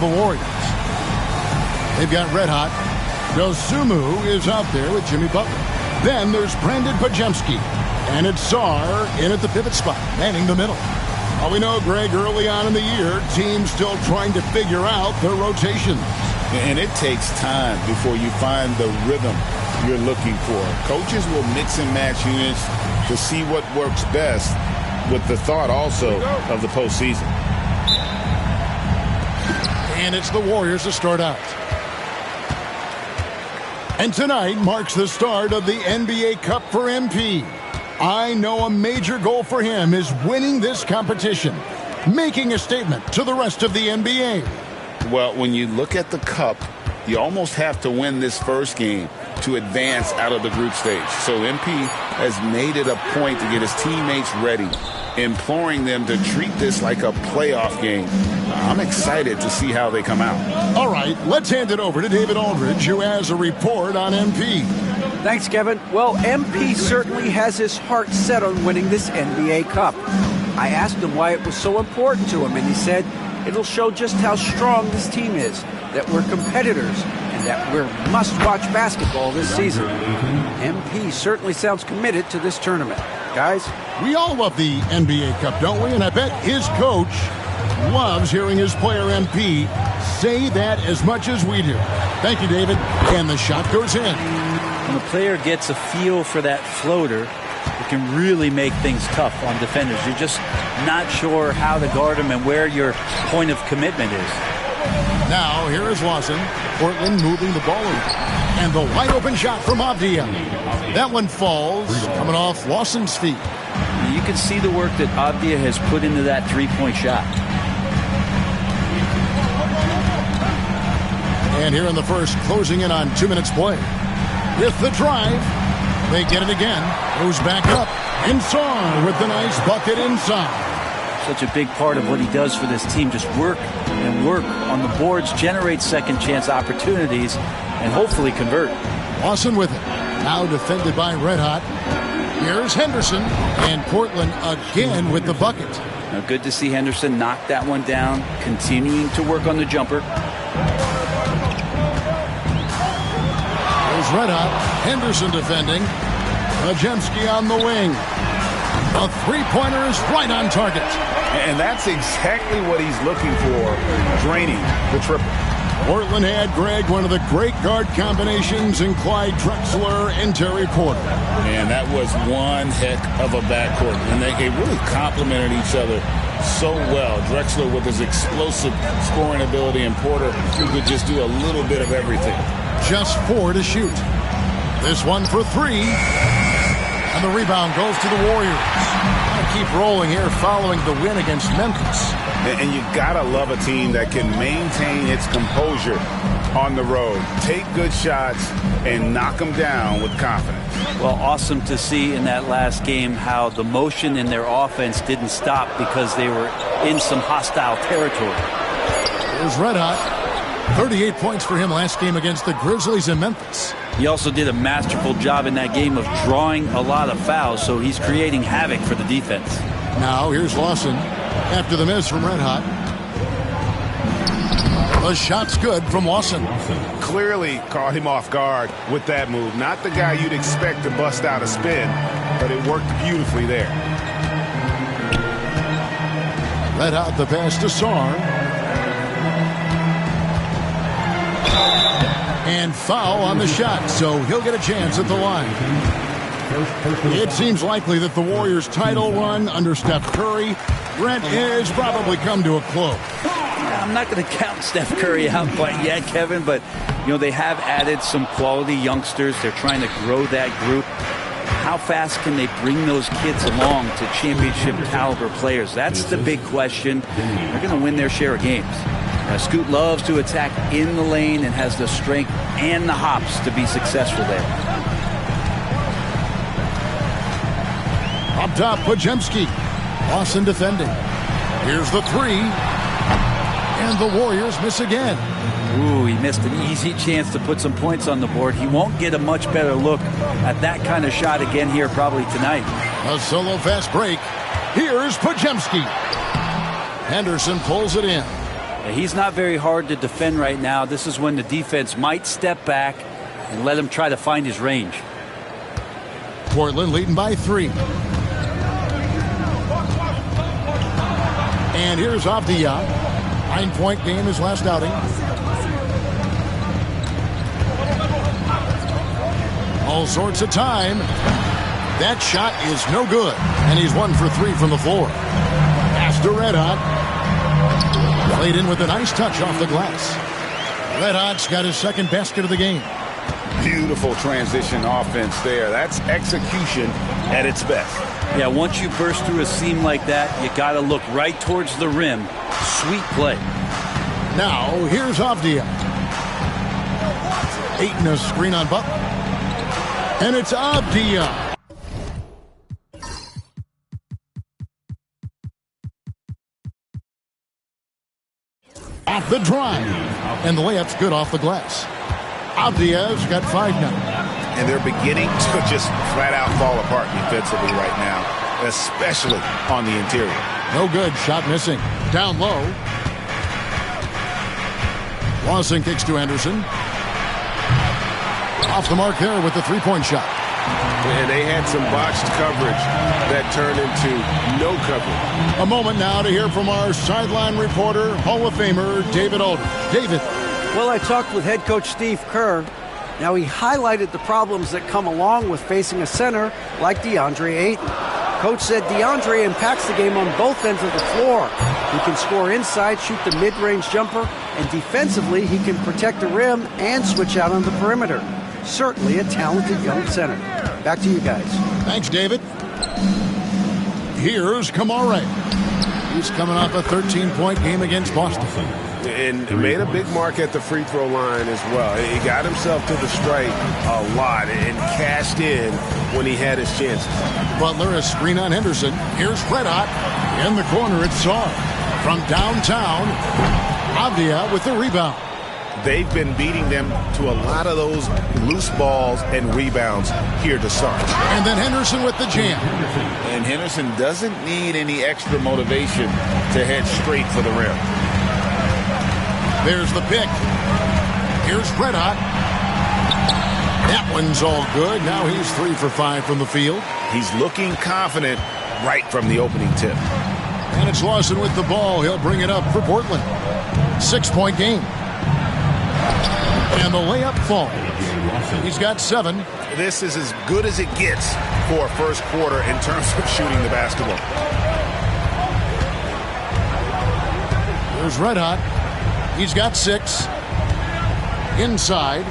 The Warriors. They've got red hot. Dosumu is out there with Jimmy Butler. Then there's Brandon Pajemski. And it's Sarr in at the pivot spot, manning the middle. Well, we know, Greg, early on in the year, teams still trying to figure out their rotations. And it takes time before you find the rhythm you're looking for. Coaches will mix and match units to see what works best, with the thought also of the postseason. And it's the Warriors to start out. And tonight marks the start of the NBA Cup for MP. I know a major goal for him is winning this competition, making a statement to the rest of the NBA. Well, when you look at the Cup, you almost have to win this first game to advance out of the group stage. So MP has made it a point to get his teammates ready, imploring them to treat this like a playoff game. I'm excited to see how they come out. All right, let's hand it over to David Aldridge, who has a report on MP. Thanks, Kevin. Well, MP certainly has his heart set on winning this NBA Cup. I asked him why it was so important to him, and he said it'll show just how strong this team is, that we're competitors, and that we're must-watch basketball this season. MP certainly sounds committed to this tournament. Guys? We all love the NBA Cup, don't we? And I bet his coach loves hearing his player MP say that as much as we do. Thank you, David. And the shot goes in. When the player gets a feel for that floater, it can really make things tough on defenders. You're just not sure how to guard them and where your point of commitment is. Now, here is Lawson. Portland moving the ball over. And the wide-open shot from Avdia. That one falls, coming off Lawson's feet. You can see the work that Avdia has put into that three-point shot. And here in the first, closing in on 2 minutes play. With the drive, they get it again. Goes back up. And Sarr with the nice bucket inside. Such a big part of what he does for this team. Just work and work on the boards, generate second chance opportunities, and hopefully convert. Lawson with it. Now defended by Red Hot. Here's Henderson. And Portland again with the bucket. Now, good to see Henderson knock that one down, continuing to work on the jumper. There's Red Hot. Henderson defending. Pajemski on the wing. A three-pointer is right on target. And that's exactly what he's looking for, draining the triple. Portland had, Greg, one of the great guard combinations in Clyde Drexler and Terry Porter. And that was one heck of a backcourt. And they really complemented each other so well. Drexler with his explosive scoring ability, and Porter who could just do a little bit of everything. Just 4 to shoot. This one for 3. And the rebound goes to the Warriors. Keep rolling here following the win against Memphis. And you gotta love a team that can maintain its composure on the road. Take good shots and knock them down with confidence. Well, awesome to see in that last game how the motion in their offense didn't stop because they were in some hostile territory. Here's Red Hot. 38 points for him last game against the Grizzlies in Memphis. He also did a masterful job in that game of drawing a lot of fouls, so he's creating havoc for the defense. Now here's Lawson after the miss from Red Hot. The shot's good from Lawson. Clearly caught him off guard with that move. Not the guy you'd expect to bust out a spin, but it worked beautifully there. Red Hot the pass to Sarr. And foul on the shot, so he'll get a chance at the line. It seems likely that the Warriors' title run under Steph Curry, Brent, has probably come to a close. I'm not going to count Steph Curry out quite yet, Kevin, but they have added some quality youngsters. They're trying to grow that group. How fast can they bring those kids along to championship caliber players? That's the big question. They're going to win their share of games. Scoot loves to attack in the lane and has the strength and the hops to be successful there. Up top, Pajemski. Lawson defending. Here's the 3. And the Warriors miss again. Ooh, he missed an easy chance to put some points on the board. He won't get a much better look at that kind of shot again here probably tonight. A solo fast break. Here's Pajemski. Henderson pulls it in. He's not very hard to defend right now. This is when the defense might step back and let him try to find his range. Portland leading by 3. And here's Avdia. 9-point game his last outing. All sorts of time. That shot is no good. And he's 1 for 3 from the floor. Pass to Red Hot. Played in with a nice touch off the glass. Red Hot's got his second basket of the game. Beautiful transition offense there. That's execution at its best. Yeah, once you burst through a seam like that, you got to look right towards the rim. Sweet play. Now, here's Avdia. Ayton a screen on Butler. And it's Avdia. Off the drive. And the layup's good off the glass. Avdia's got 5 now. And they're beginning to just flat out fall apart defensively right now, especially on the interior. No good. Shot missing. Down low. Lawson kicks to Henderson. Off the mark there with the 3-point shot. And they had some botched coverage that turned into no coverage. A moment now to hear from our sideline reporter, Hall of Famer David Aldridge. David. Well, I talked with head coach Steve Kerr. Now, he highlighted the problems that come along with facing a center like DeAndre Ayton. Coach said DeAndre impacts the game on both ends of the floor. He can score inside, shoot the mid-range jumper, and defensively, he can protect the rim and switch out on the perimeter. Certainly a talented young center. Back to you guys. Thanks, David. Here's Kamare. He's coming off a 13-point game against Boston. And made a big mark at the free throw line as well. He got himself to the strike a lot and cashed in when he had his chances. Butler a screen on Henderson. Here's Red Hot. In the corner, it's Sarr. From downtown, Avdia with the rebound. They've been beating them to a lot of those loose balls and rebounds here to start. And then Henderson with the jam. And Henderson doesn't need any extra motivation to head straight for the rim. There's the pick. Here's Red Hot. That one's all good. Now he's 3 for 5 from the field. He's looking confident right from the opening tip. And it's Lawson with the ball. He'll bring it up for Portland. 6-point game. And the layup falls. He's got 7. This is as good as it gets for a first quarter in terms of shooting the basketball. There's Red Hot. He's got 6. Inside.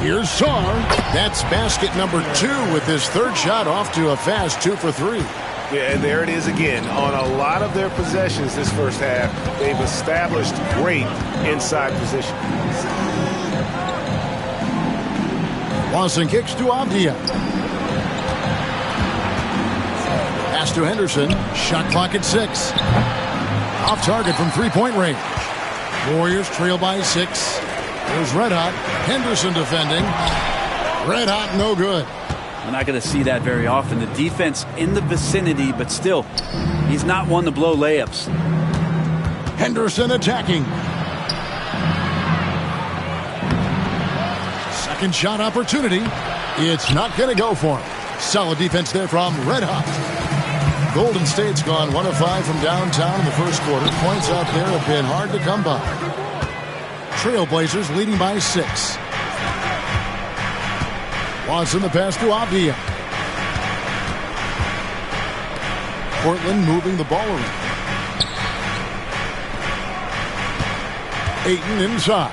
Here's Sarr. That's basket number 2 with his third shot off to a fast 2 for 3. Yeah, and there it is again. On a lot of their possessions this first half, they've established great inside position. Lawson kicks to Avdia. Pass to Henderson. Shot clock at 6. Off target from 3-point range. Warriors trail by 6. There's Red Hot. Henderson defending. Red Hot, no good. We're not going to see that very often. The defense in the vicinity, but still, he's not one to blow layups. Henderson attacking. Second shot opportunity. It's not going to go for him. Solid defense there from Red Hot. Golden State's gone 1 of 5 from downtown in the first quarter. Points out there have been hard to come by. Trailblazers leading by 6. Watson the pass to Avdia. Portland moving the ball around. Ayton inside.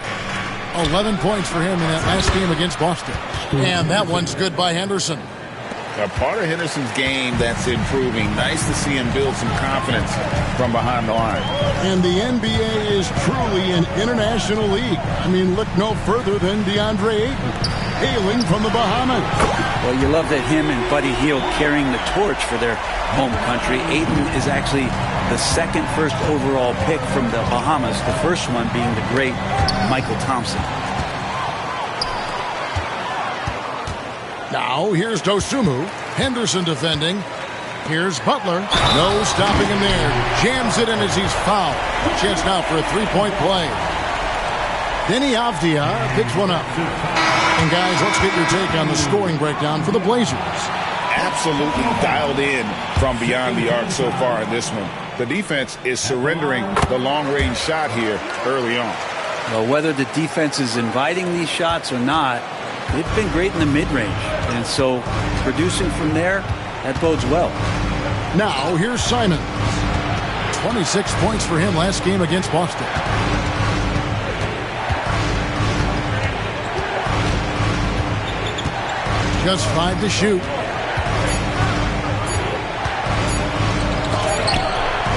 11 points for him in that last game against Boston. And that one's good by Henderson. A part of Henderson's game that's improving. Nice to see him build some confidence from behind the line. And the NBA is truly an international league. I mean, look no further than DeAndre Ayton, hailing from the Bahamas. Well, you love that him and Buddy Hield carrying the torch for their home country. Ayton is actually the second first overall pick from the Bahamas, the first one being the great Michael Thompson. Now, here's Dosunmu. Henderson defending. Here's Butler. No stopping him there. Jams it in as he's fouled. Chance now for a three-point play. Denny Avdia picks one up. And guys, let's get your take on the scoring breakdown for the Blazers. Absolutely dialed in from beyond the arc so far in this one. The defense is surrendering the long-range shot here early on. Well, whether the defense is inviting these shots or not, they've been great in the mid-range. And so producing from there, that bodes well. Now, here's Simons. 26 points for him last game against Boston. Just 5 to shoot.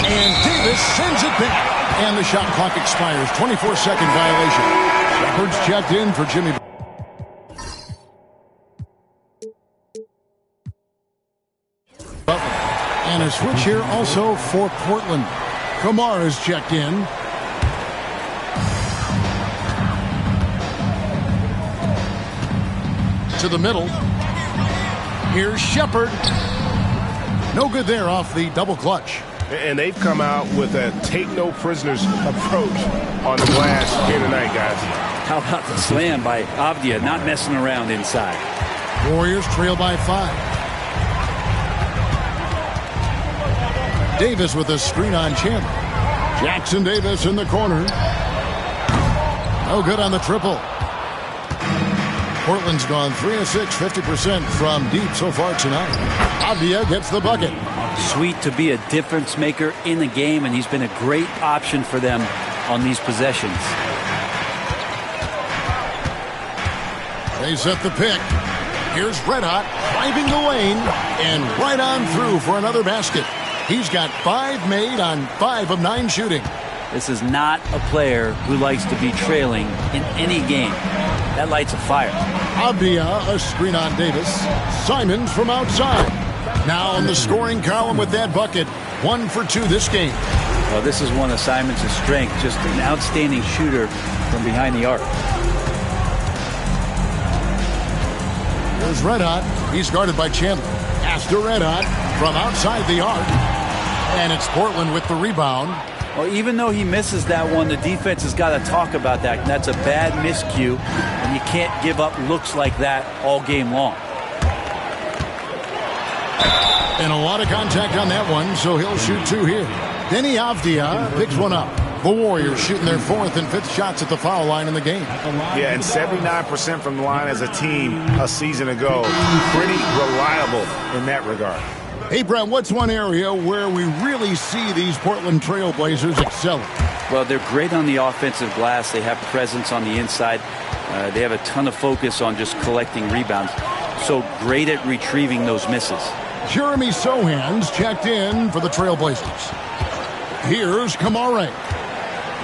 And Davis sends it back. And the shot clock expires. 24-second violation. Shepard's checked in for Jimmy. And a switch here also for Portland. Kamara's checked in. To the middle. Here's Shepard. No good there off the double clutch. And they've come out with a take-no-prisoners approach on the glass here tonight, guys. How about the slam by Avdia, not messing around inside. Warriors trail by 5. Davis with a screen on Chandler. Jackson Davis in the corner. No good on the triple. Portland's gone 3 of 6, 50% from deep so far tonight. Avdia gets the bucket. Sweet to be a difference maker in the game, and he's been a great option for them on these possessions. They set the pick. Here's Red Hot driving the lane and right on through for another basket. He's got 5 made on 5 of 9 shooting. This is not a player who likes to be trailing in any game. That lights a fire. Avdia, a screen on Davis. Simons from outside. Now on the scoring column with that bucket. 1 for 2 this game. Well, this is one of Simons' strengths. Just an outstanding shooter from behind the arc. There's Red Hot. He's guarded by Chandler. Pass to Red Hot from outside the arc. And it's Portland with the rebound. Well, even though he misses that one, the defense has got to talk about that. That's a bad miscue, and you can't give up looks like that all game long. And a lot of contact on that one, so he'll shoot 2 here. Denny Avdia picks one up. The Warriors shooting their 4th and 5th shots at the foul line in the game. Yeah, and 79% from the line as a team a season ago. Pretty reliable in that regard. Hey, Brett, what's one area where we really see these Portland Trail Blazers excelling? Well, they're great on the offensive glass. They have presence on the inside. They have a ton of focus on just collecting rebounds. So great at retrieving those misses. Jeremy Sohan's checked in for the Trail Blazers. Here's Kamara.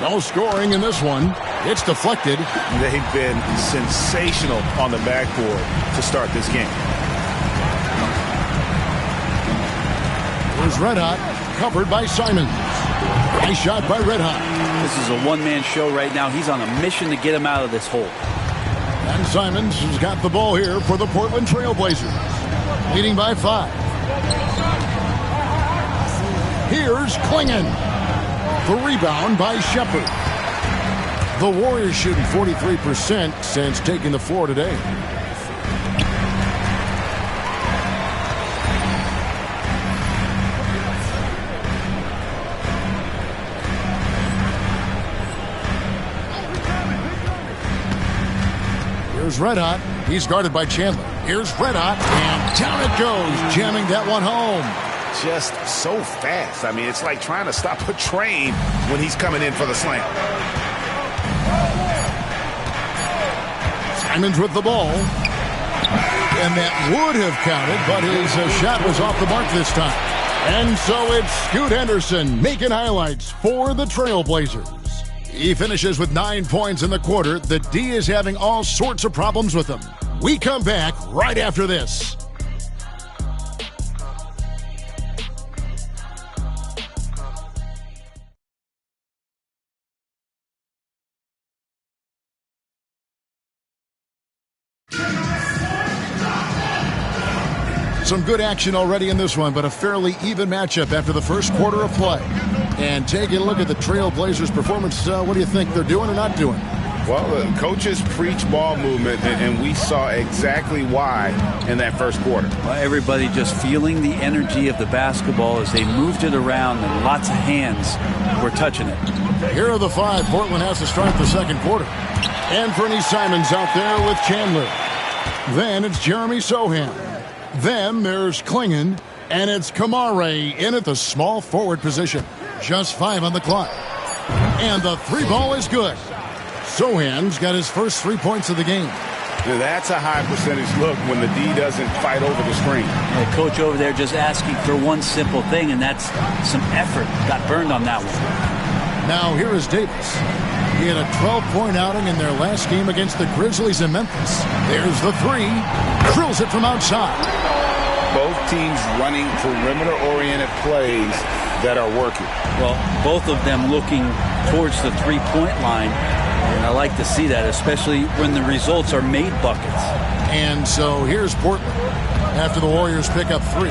No scoring in this one. It's deflected. They've been sensational on the backboard to start this game. Here's Red Hot, covered by Simons. Nice shot by Red Hot. This is a one-man show right now. He's on a mission to get him out of this hole. And Simons has got the ball here for the Portland Trail Blazers. Leading by 5. Here's Klingon. The rebound by Shepard. The Warriors shooting 43% since taking the floor today. Here's Red Hot. He's guarded by Chandler. Here's Red Hot, and down it goes, jamming that one home. Just so fast. I mean, it's like trying to stop a train when he's coming in for the slam. Simons with the ball. And that would have counted, but his shot was off the mark this time. And so it's Scoot Henderson making highlights for the Trailblazers. He finishes with 9 points in the quarter. The D is having all sorts of problems with him. We come back right after this. Some good action already in this one, but a fairly even matchup after the first quarter of play. And taking a look at the Trailblazers' performance, what do you think they're doing or not doing? Well, coaches preach ball movement, and we saw exactly why in that first quarter. Well, everybody just feeling the energy of the basketball as they moved it around, and lots of hands were touching it. Here are the 5 Portland has to start the second quarter. Anthony Simons out there with Chandler. Then it's Jeremy Sohan. Then there's Klingon, and it's Kamare in at the small forward position. Just 5 on the clock. And the 3 ball is good. Sohan's got his first 3 points of the game. Now that's a high percentage look when the D doesn't fight over the screen. The coach over there just asking for one simple thing, and that's some effort. Got burned on that one. Now here is Davis. He had a 12-point outing in their last game against the Grizzlies in Memphis. There's the 3. Drills it from outside. Both teams running perimeter-oriented plays that are working. Well, both of them looking towards the three-point line. And I like to see that, especially when the results are made buckets. And so here's Portland after the Warriors pick up 3.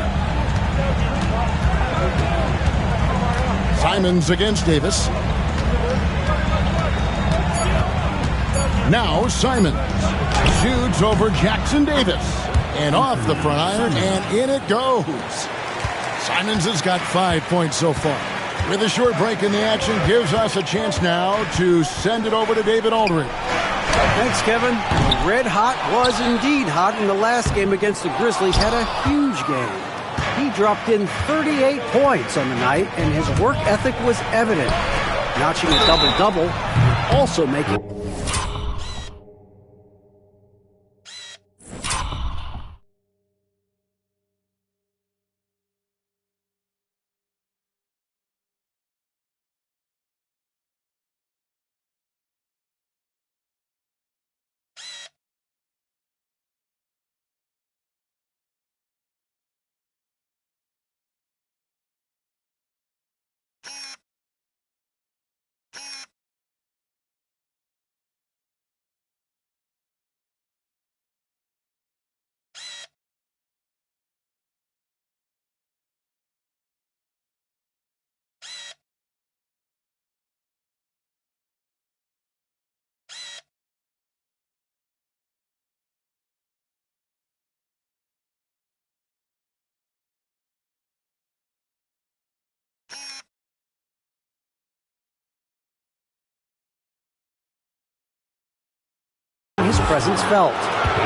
Simons against Davis. Now Simons shoots over Jackson Davis. And off the front iron, and in it goes. Simons has got 5 points so far. With a short break in the action, gives us a chance now to send it over to David Aldridge. Thanks, Kevin. Red Hot was indeed hot in the last game against the Grizzlies. Had a huge game. He dropped in 38 points on the night, and his work ethic was evident. Notching a double-double, also making... his presence felt.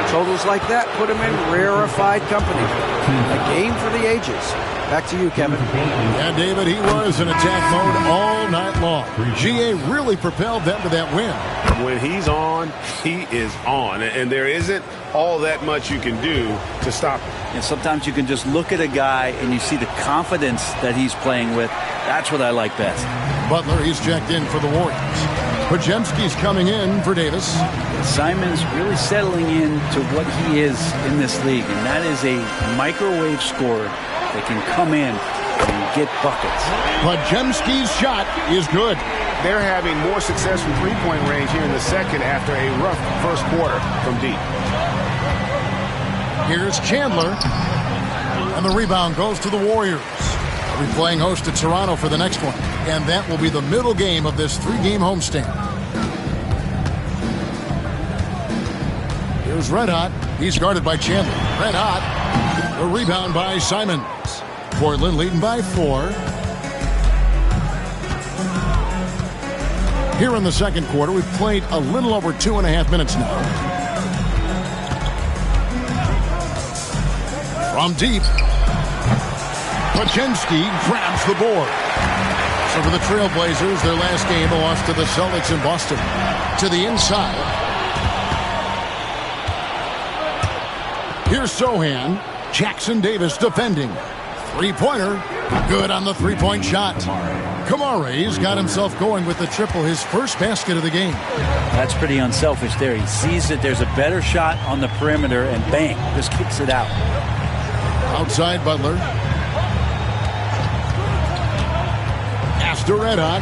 Totals like that put him in rarefied company. A game for the ages. Back to you, Kevin. Yeah, David, he was in attack mode all night long. GA really propelled them to that win. When he's on, he is on. And there isn't all that much you can do to stop him. And sometimes you can just look at a guy and you see the confidence that he's playing with. That's what I like best. Butler, he's checked in for the Warriors. Podziemski's coming in for Davis. Simon's really settling in to what he is in this league, and that is a microwave scorer that can come in and get buckets. Podziemski's shot is good. They're having more success from three-point range here in the second after a rough first quarter from deep. Here's Chandler, and the rebound goes to the Warriors. They'll be playing host to Toronto for the next one, and that will be the middle game of this 3-game homestand. Here's Red Hot. He's guarded by Chandler. Red Hot. The rebound by Simons. Portland leading by 4. Here in the second quarter, we've played a little over 2.5 minutes now. From deep, Podziemski grabs the board. So for the Trailblazers, their last game, a loss to the Celtics in Boston. To the inside. Here's Sohan. Jackson Davis defending. Three-pointer. Good on the three-point shot. Kamare's got himself going with the triple, his first basket of the game. That's pretty unselfish there. He sees that there's a better shot on the perimeter, and bang, just kicks it out. Outside Butler. Pass to Red Hot.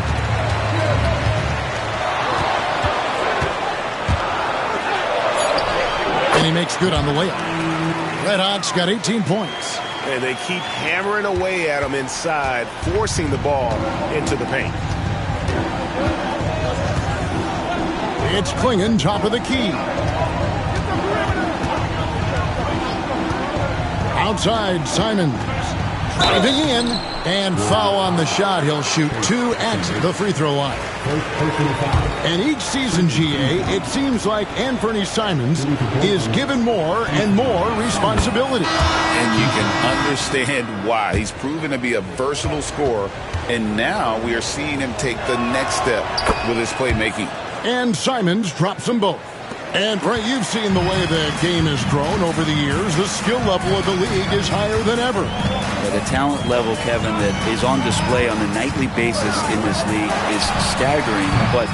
And he makes good on the layup. Red Hot's got 18 points. And they keep hammering away at him inside, forcing the ball into the paint. It's Klingon, top of the key. Outside, Simons. Driving in, and foul on the shot. He'll shoot 2 at the free throw line. And each season, GA, it seems like Anthony Simons is given more and more responsibility. And you can understand why. He's proven to be a versatile scorer, and now we are seeing him take the next step with his playmaking. And Simons drops them both. And, Brent, you've seen the way the game has grown over the years. The skill level of the league is higher than ever. The talent level, Kevin, that is on display on a nightly basis in this league is staggering. But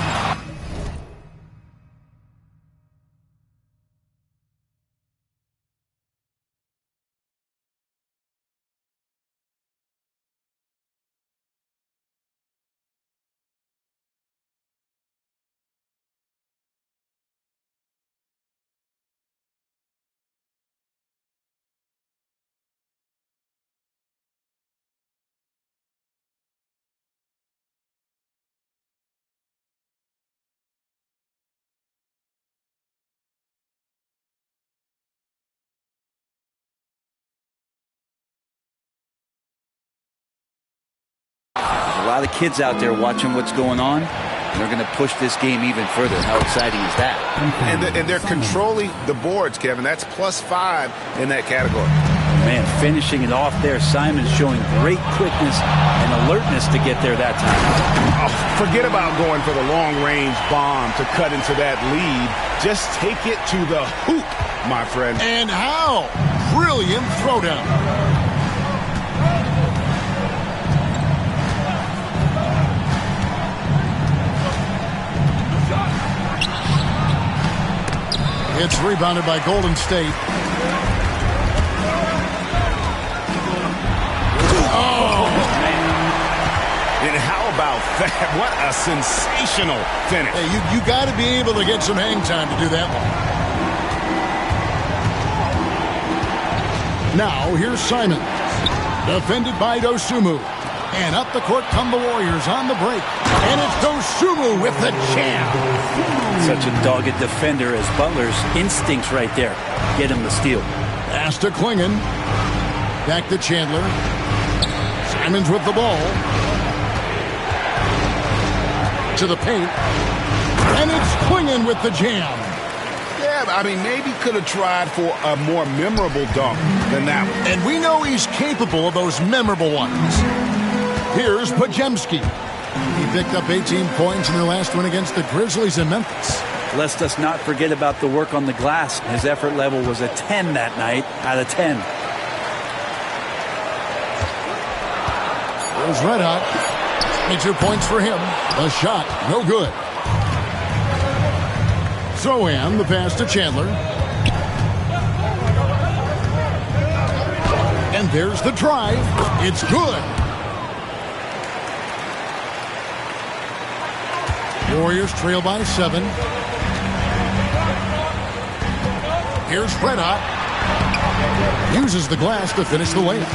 a lot of kids out there watching what's going on. And they're going to push this game even further. How exciting is that? And they're controlling the boards, Kevin. That's +5 in that category. Man, finishing it off there. Simons showing great quickness and alertness to get there that time. Oh, forget about going for the long-range bomb to cut into that lead. Just take it to the hoop, my friend. And how? Brilliant throwdown. It's rebounded by Golden State. Oh, man. And how about that? What a sensational finish. Hey, you got to be able to get some hang time to do that one. Now, here's Simons. Defended by Dosumu. And up the court come the Warriors on the break. And it's Dosumu with the jam. Such a dogged defender as Butler's instincts right there get him the steal. Pass to Klingon. Back to Chandler. Simons with the ball. To the paint. And it's Klingon with the jam. Yeah, I mean, maybe could have tried for a more memorable dunk than that one. And we know he's capable of those memorable ones. Here's Podziemski. He picked up 18 points in their last win against the Grizzlies in Memphis. Let's us not forget about the work on the glass. His effort level was a 10 that night out of 10. There's Red Hot. 22 points for him. The shot, no good. Sohan, the pass to Chandler. And there's the drive. It's good. Warriors trail by 7. Here's Red Hot. Uses the glass to finish the layup.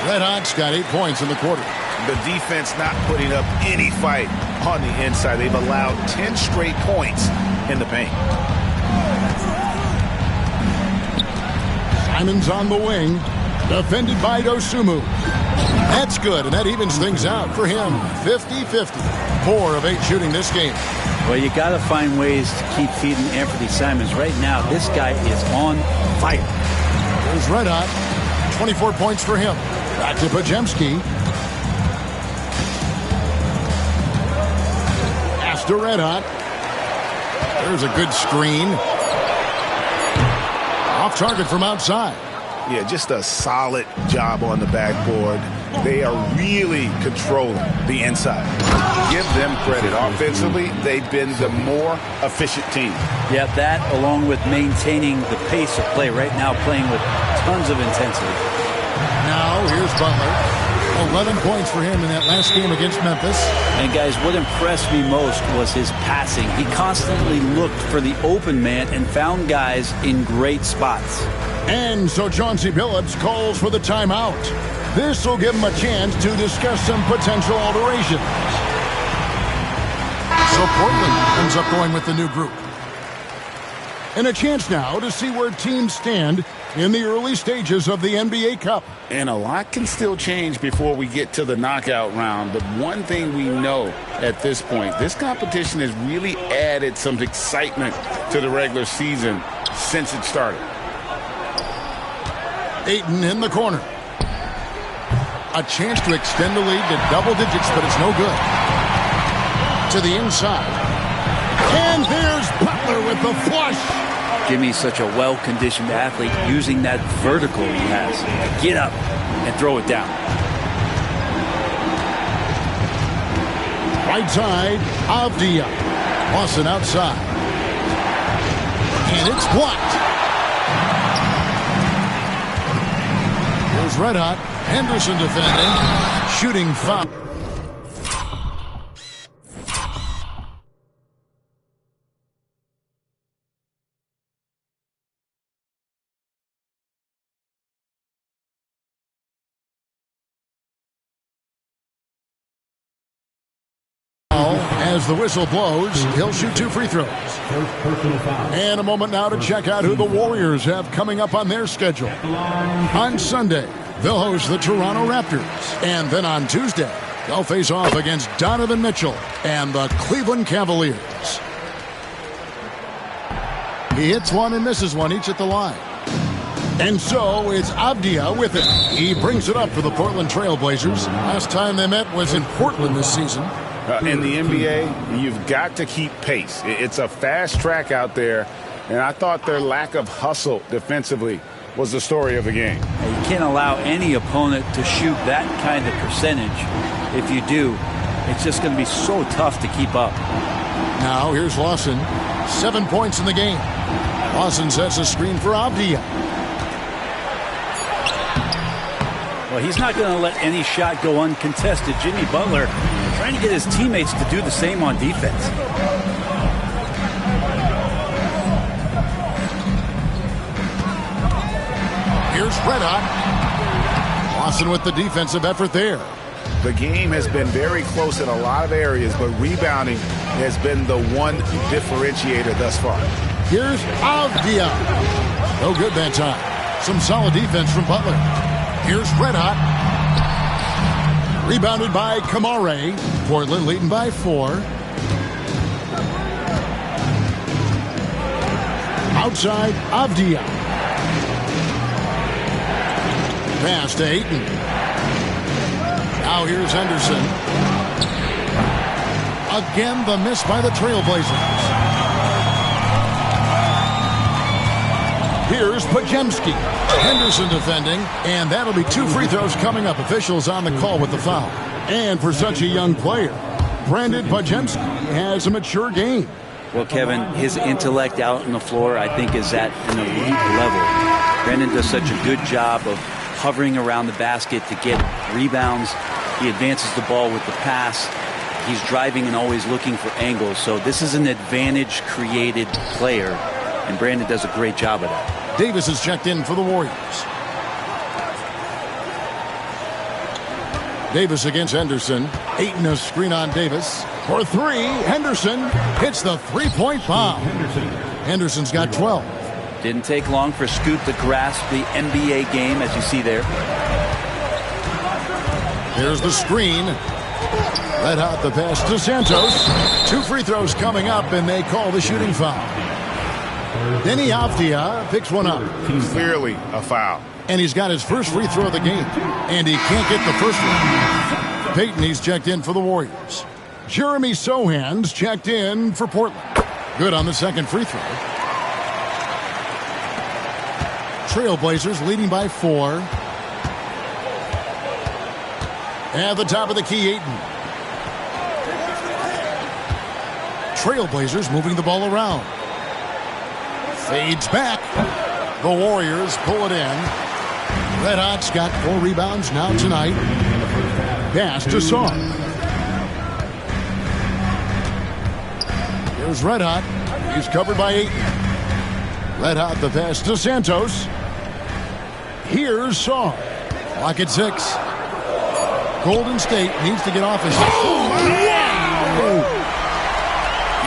Red Hot's got 8 points in the quarter. The defense not putting up any fight on the inside. They've allowed 10 straight points in the paint. Simons on the wing. Defended by Dosumu. That's good, and that evens things out for him. 50-50. 4 of 8 shooting this game. Well, you got to find ways to keep feeding Anthony Simons. Right now, this guy is on fire. There's Red Hot. 24 points for him. Back to Podziemski. Pass to Red Hot. There's a good screen. Off target from outside. Yeah, just a solid job on the backboard. They are really controlling the inside. Give them credit. Offensively, they've been the more efficient team. Yeah, that along with maintaining the pace of play right now, playing with tons of intensity. Now, here's Butler. 11 points for him in that last game against Memphis. And guys, what impressed me most was his passing. He constantly looked for the open man and found guys in great spots. And so Chauncey Billups calls for the timeout. This will give him a chance to discuss some potential alterations. So Portland ends up going with the new group. And a chance now to see where teams stand in the early stages of the NBA Cup. And a lot can still change before we get to the knockout round. But one thing we know at this point, this competition has really added some excitement to the regular season since it started. Ayton in the corner. A chance to extend the lead to double digits, but it's no good. To the inside. And there's Butler with the flush. Jimmy's such a well-conditioned athlete using that vertical he has. Get up and throw it down. Right side, Avdia. Lawson outside. And it's blocked. Here's Red Hot. Henderson defending. Shooting foul. As the whistle blows, he'll shoot 2 free throws. And a moment now to check out who the Warriors have coming up on their schedule. On Sunday, they'll host the Toronto Raptors. And then on Tuesday, they'll face off against Donovan Mitchell and the Cleveland Cavaliers. He hits one and misses one, each at the line. And so it's Avdia with it. He brings it up for the Portland Trail Blazers. Last time they met was in Portland this season. In the NBA, you've got to keep pace. It's a fast track out there, and I thought their lack of hustle defensively was the story of the game. You can't allow any opponent to shoot that kind of percentage. If you do, it's just going to be so tough to keep up. Now here's Lawson. 7 points in the game. Lawson sets a screen for Avdia. Well, he's not going to let any shot go uncontested. Jimmy Butler trying to get his teammates to do the same on defense. Here's Red Hot. Lawson with the defensive effort there. The game has been very close in a lot of areas, but rebounding has been the one differentiator thus far. Here's Avdia. No good that time. Some solid defense from Butler. Here's Red Hot. Rebounded by Kamare. Portland leading by 4. Outside, Avdia. Pass to Ayton. Now here's Henderson. Again, the miss by the Trailblazers. Here's Pajemski. Henderson defending, and that'll be 2 free throws coming up. Officials on the call with the foul. And for such a young player, Brandon Pajemski has a mature game. Well, Kevin, his intellect out on the floor, I think, is at an elite level. Brandon does such a good job of hovering around the basket to get rebounds. He advances the ball with the pass. He's driving and always looking for angles. So this is an advantage-created player, and Brandon does a great job of that. Davis is checked in for the Warriors. Davis against Henderson. Ayton a screen on Davis. For 3, Henderson hits the three-point bomb. Henderson's got 12. Didn't take long for Scoot to grasp the NBA game, as you see there. There's the screen. Red Hot the pass to Santos. 2 free throws coming up, and they call the shooting foul. Denny Avdia picks one up. Clearly a foul. And he's got his first free throw of the game. And he can't get the first one. Peyton, he's checked in for the Warriors. Jeremy Sohan's checked in for Portland. Good on the second free throw. Trailblazers leading by 4. At the top of the key, Ayton. Trailblazers moving the ball around. Fades back. The Warriors pull it in. Red Hot's got 4 rebounds now tonight. Pass to Song. Here's Red Hot. He's covered by Ayton. Red Hot the pass to Santos. Here's Saar. Lock at 6. Golden State needs to get off his...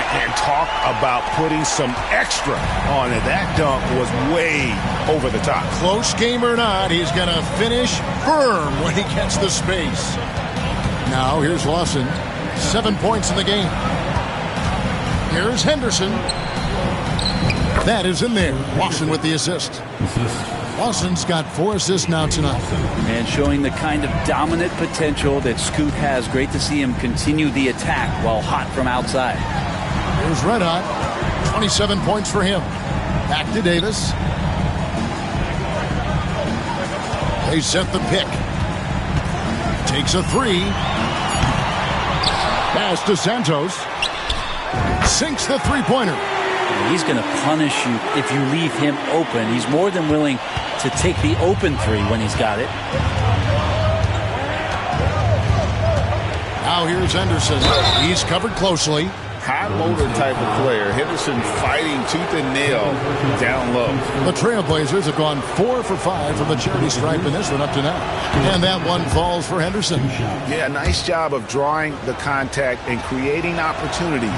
And talk about putting some extra on it. That dunk was way over the top. Close game or not, he's going to finish firm when he gets the space. Now here's Lawson. 7 points in the game. Here's Henderson. That is in there. Lawson with the assist. Lawson's got 4 assists now tonight. And showing the kind of dominant potential that Scoot has. Great to see him continue the attack while hot from outside. Here's Red Hot. 27 points for him. Back to Davis. They set the pick. Takes a 3. Pass to Santos. Sinks the three-pointer. He's going to punish you if you leave him open. He's more than willing to take the open 3 when he's got it. Now here's Henderson. He's covered closely. High motor type of player. Henderson fighting tooth and nail down low. The Trailblazers have gone 4 for 5 from the charity stripe in this one up to now. And that one falls for Henderson. Yeah, nice job of drawing the contact and creating opportunities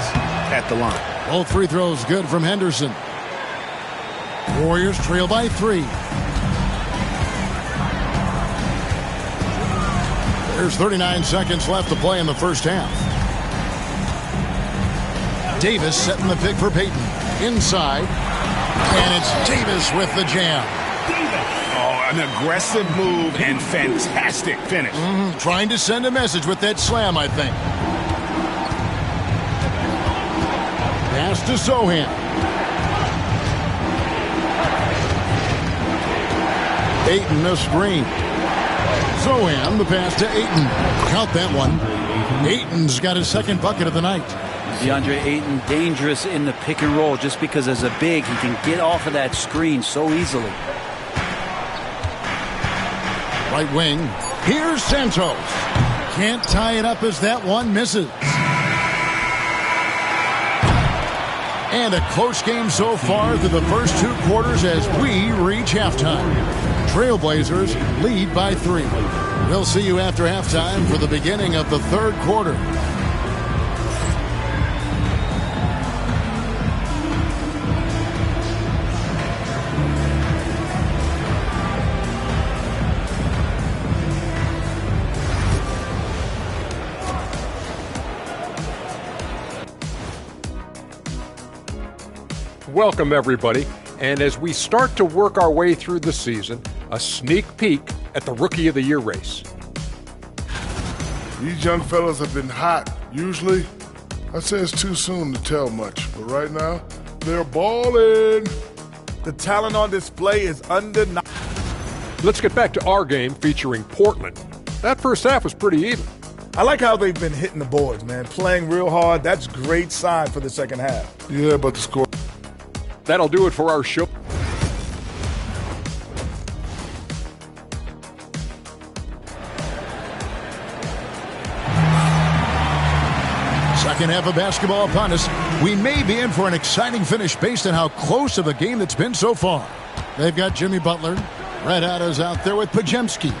at the line. Both free throws good from Henderson. Warriors trail by 3. There's 39 seconds left to play in the first half. Davis setting the pick for Payton. Inside. And it's Davis with the jam. Oh, an aggressive move and fantastic finish. Trying to send a message with that slam, I think. Pass to Sohan. Ayton a screen. Sohan the pass to Ayton. Count that one. Ayton's got his second bucket of the night. DeAndre Ayton dangerous in the pick and roll just because as a big he can get off of that screen so easily. Right wing. Here's Santos. Can't tie it up as that one misses. And a close game so far through the first 2 quarters as we reach halftime. Trailblazers lead by 3. We'll see you after halftime for the beginning of the third quarter. Welcome, everybody. And as we start to work our way through the season, a sneak peek at the Rookie of the Year race. These young fellas have been hot. Usually, I'd say it's too soon to tell much. But right now, they're balling. The talent on display is undeniable. Let's get back to our game featuring Portland. That first half was pretty even. I like how they've been hitting the boards, man. Playing real hard. That's a great sign for the second half. Yeah, but the score. That'll do it for our show. Second half of basketball upon us. We may be in for an exciting finish based on how close of a game that's been so far. They've got Jimmy Butler. Red Hot is out there with Pajemski.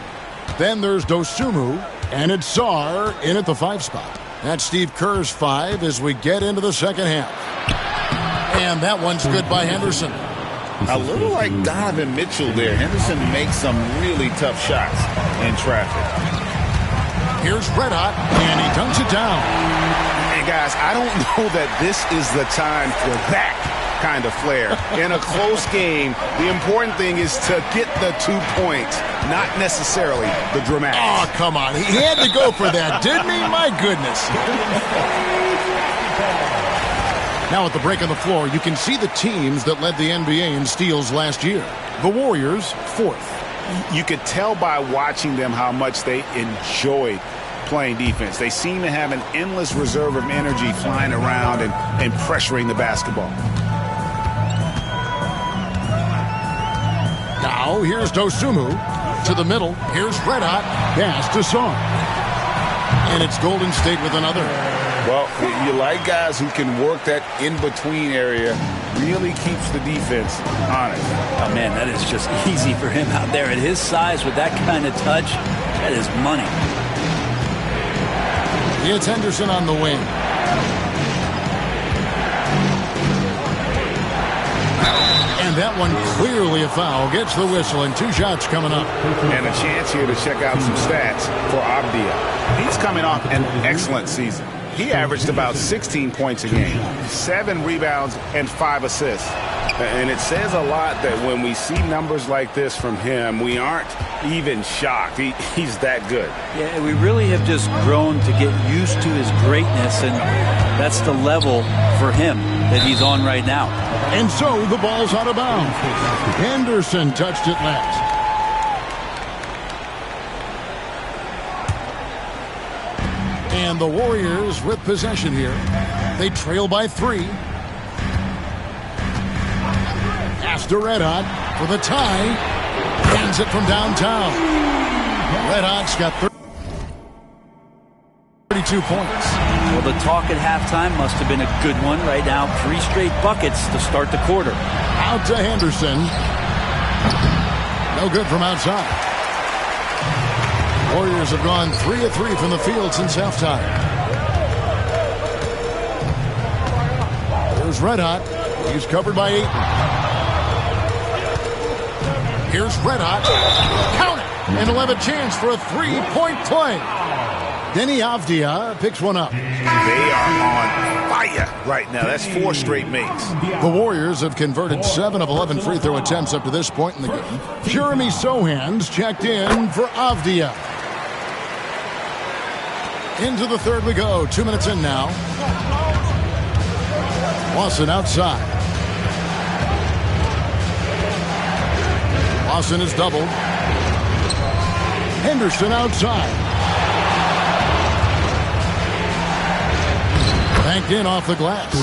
Then there's Dosunmu. And it's Saar in at the 5 spot. That's Steve Kerr's 5 as we get into the second half. And that one's good by Henderson. A little like Donovan Mitchell there. Henderson makes some really tough shots in traffic. Here's Red Hot, and he dunks it down. And guys, I don't know that this is the time for that kind of flair. In a close game, the important thing is to get the 2 points, not necessarily the dramatics. Oh, come on. He had to go for that, didn't he? My goodness. Now at the break on the floor, you can see the teams that led the NBA in steals last year. The Warriors, 4th. You could tell by watching them how much they enjoy playing defense. They seem to have an endless reserve of energy flying around and pressuring the basketball. Now here's Dosunmu to the middle. Here's Red Hot. Pass to Saar. And it's Golden State with another. Well, you like guys who can work that in-between area, really keeps the defense honest. Oh, man, that is just easy for him out there. At his size, with that kind of touch, that is money. It's Henderson on the wing. And that one clearly a foul. Gets the whistle, and 2 shots coming up. And a chance here to check out some stats for Avdia. He's coming off an excellent season. He averaged about 16 points a game, 7 rebounds, and 5 assists. And it says a lot that when we see numbers like this from him, we aren't even shocked. He's that good. Yeah, we really have just grown to get used to his greatness, and that's the level for him that he's on right now. And so the ball's out of bounds. Henderson touched it last. And the Warriors with possession here. They trail by 3. Pass to Red Hot for the tie. Hands it from downtown. Red Hot's got 32 points. Well, the talk at halftime must have been a good one. Right now, 3 straight buckets to start the quarter. Out to Henderson. No good from outside. Warriors have gone 3 of 3 from the field since halftime. There's Red Hot. He's covered by 8. Here's Red Hot. Count it! And he'll have a chance for a 3-point play. Denny Avdia picks one up. They are on fire right now. That's 4 straight makes. The Warriors have converted 7 of 11 free throw attempts up to this point in the game. Jeremy Sohan's checked in for Avdia. Into the third we go. 2 minutes in now. Lawson outside. Lawson is doubled. Henderson outside. Banked in off the glass.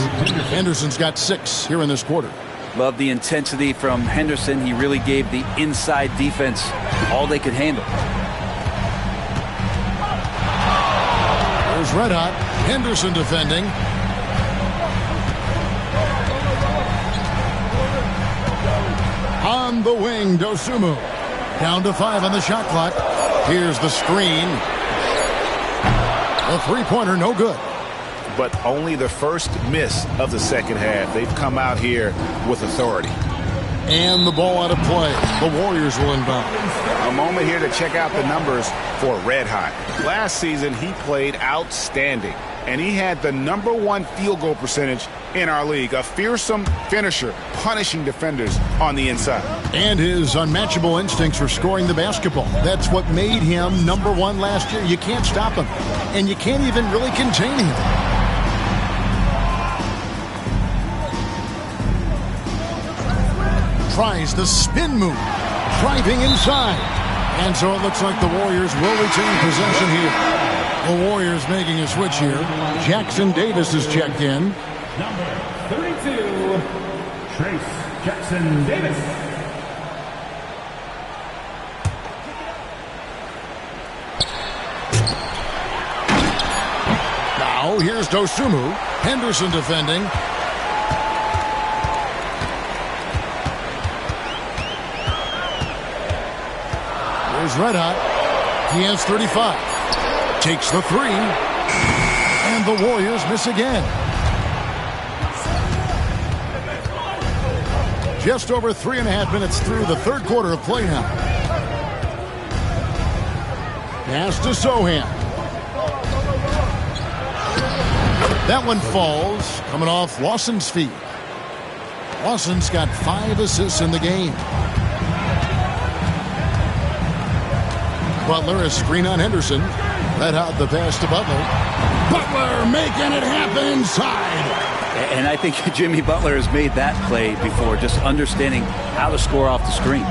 Henderson's got 6 here in this quarter. Love the intensity from Henderson. He really gave the inside defense all they could handle. There's Red Hot. Henderson defending. On the wing, Dosumu. Down to 5 on the shot clock. Here's the screen. A 3-pointer, no good. But only the first miss of the second half. They've come out here with authority. And the ball out of play. The Warriors will inbound. A moment here to check out the numbers for Red Hot. Last season, he played outstanding. And he had the #1 field goal percentage in our league. A fearsome finisher, punishing defenders on the inside. And his unmatchable instincts for scoring the basketball. That's what made him #1 last year. You can't stop him. And you can't even really contain him. Tries the spin move. Driving inside. And so it looks like the Warriors will retain possession here. The Warriors making a switch here. Jackson Davis is checked in. Number 32, Trace Jackson Davis. Now here's Dosumu. Henderson defending. There's Red Hot. He has 35. Takes the 3. And the Warriors miss again. Just over 3.5 minutes through the third quarter of play now. Pass to Sohan. That one falls, coming off Lawson's feet. Lawson's got 5 assists in the game. Butler is screen on Henderson. Red Hot the pass to Butler. Butler making it happen inside. And I think Jimmy Butler has made that play before, just understanding how to score off the screen.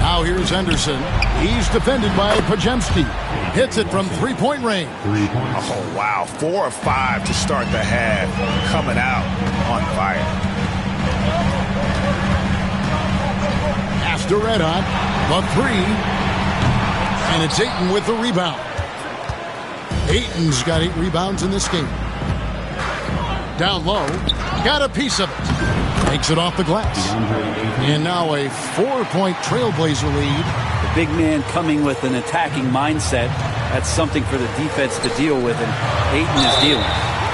Now here's Henderson. He's defended by Pajemski. Hits it from 3-point range. Oh, wow. 4 of 5 to start the half. Coming out on fire. Pass to Red Hot. The 3. And it's Ayton with the rebound. Peyton's got 8 rebounds in this game. Down low, got a piece of it. Takes it off the glass. And now a 4-point Trailblazer lead. The big man coming with an attacking mindset. That's something for the defense to deal with, and Ayton is dealing.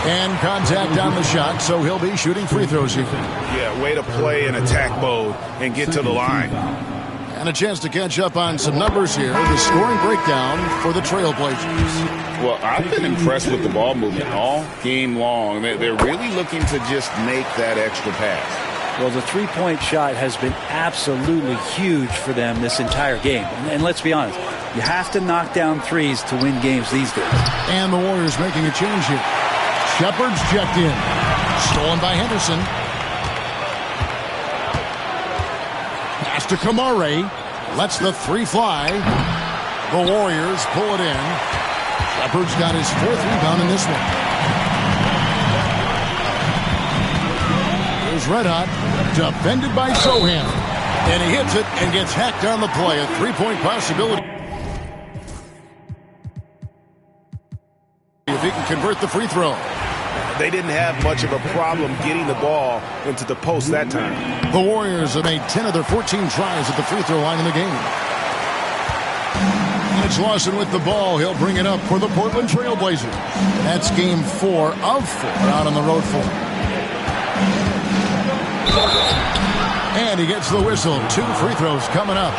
And contact on the shot, so he'll be shooting free throws here. Yeah, way to play in attack mode and get to the line. And a chance to catch up on some numbers here. The scoring breakdown for the Trailblazers. Well, I've been impressed with the ball movement all game long. They're really looking to just make that extra pass. Well, the three-point shot has been absolutely huge for them this entire game. And let's be honest, you have to knock down threes to win games these days. And the Warriors making a change here. Shepard's checked in. Stolen by Henderson. Pass to Kamare. Lets the 3 fly. The Warriors pull it in. Shepard's got his 4th rebound in this one. Here's Red Hot. Defended by Sohan. And he hits it and gets hacked on the play. A 3-point possibility. If he can convert the free throw. They didn't have much of a problem getting the ball into the post that time. The Warriors have made 10 of their 14 tries at the free throw line in the game. And it's Lawson with the ball. He'll bring it up for the Portland Trailblazers. That's game 4 of 4 out on the road floor. And he gets the whistle. 2 free throws coming up.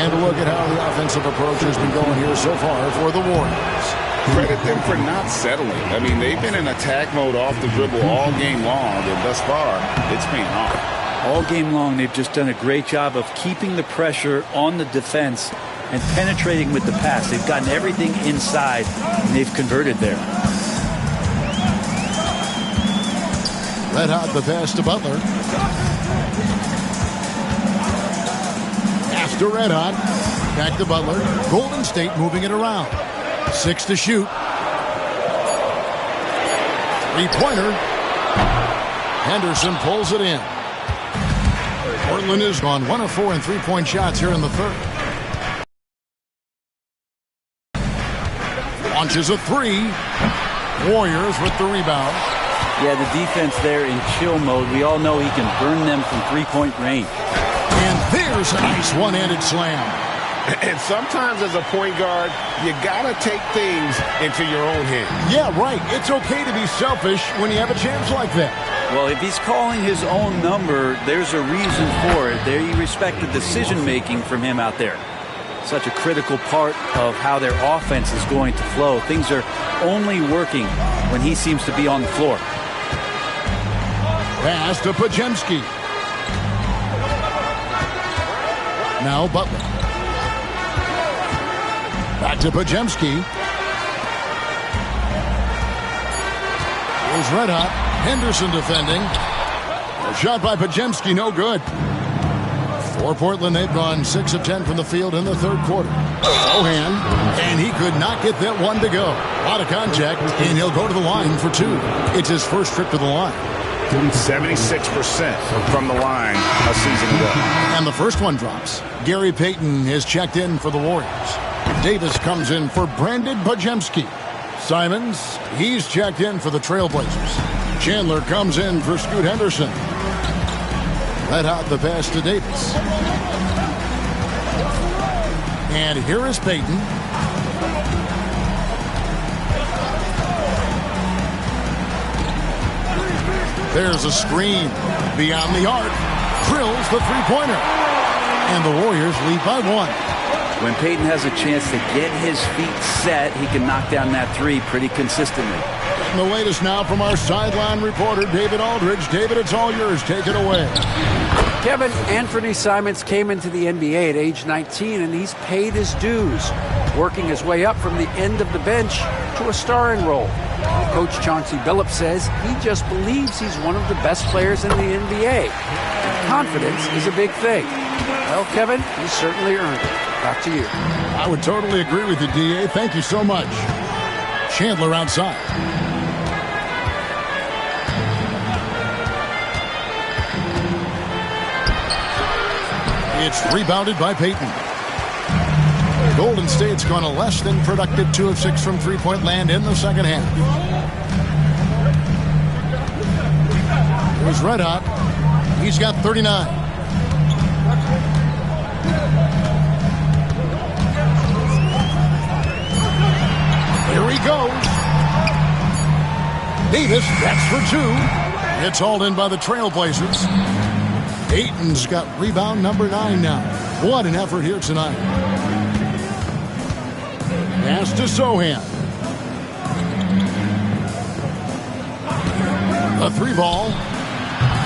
And look at how the offensive approach has been going here so far for the Warriors. Credit them for not settling. I mean, they've been in attack mode off the dribble all game long, and thus far, it's paying off. All game long, they've just done a great job of keeping the pressure on the defense and penetrating with the pass. They've gotten everything inside, and they've converted there. Red Hot the pass to Butler. Pass to Red Hot. Back to Butler. Golden State moving it around. 6 to shoot. 3-pointer. Henderson pulls it in. Portland has gone 1 of 4 in 3-point shots here in the third. Launches a 3. Warriors with the rebound. Yeah, the defense there in chill mode. We all know he can burn them from 3-point range. And there's a nice one-handed slam. And sometimes as a point guard, you got to take things into your own hands. Yeah, right. It's okay to be selfish when you have a chance like that. Well, if he's calling his own number, there's a reason for it. There, you respect the decision-making from him out there. Such a critical part of how their offense is going to flow. Things are only working when he seems to be on the floor. Pass to Podziemski. Now Butler. Back to Podziemski. Here's Red Hot. Henderson defending. A shot by Podziemski, no good. For Portland, they've gone 6 of 10 from the field in the third quarter. Sohan, and he could not get that one to go. A lot of contact, and he'll go to the line for 2. It's his first trip to the line. 76% from the line a season ago. And the first one drops. Gary Payton has checked in for the Warriors. Davis comes in for Brandon Podziemski. Simons, he's checked in for the Trailblazers. Chandler comes in for Scoot Henderson. Red Hot the pass to Davis. And here is Payton. There's a screen. Beyond the arc. Drills the 3-pointer. And the Warriors lead by 1. When Payton has a chance to get his feet set, he can knock down that 3 pretty consistently. And the latest now from our sideline reporter, David Aldridge. David, it's all yours. Take it away. Kevin, Anthony Simons came into the NBA at age 19, and he's paid his dues, working his way up from the end of the bench to a starring role. Coach Chauncey Billups says he just believes he's one of the best players in the NBA. Confidence is a big thing. Well, Kevin, he certainly earned it. Back to you. I would totally agree with you, D.A. Thank you so much. Chandler outside. It's rebounded by Payton. Golden State's gone a less than productive 2 of 6 from three-point land in the second half. Here's Red Hot. He's got 39. Here he goes. Davis, that's for 2. It's hauled in by the Trailblazers. Ayton's got rebound number 9 now. What an effort here tonight. Pass to Sohan. A 3-ball.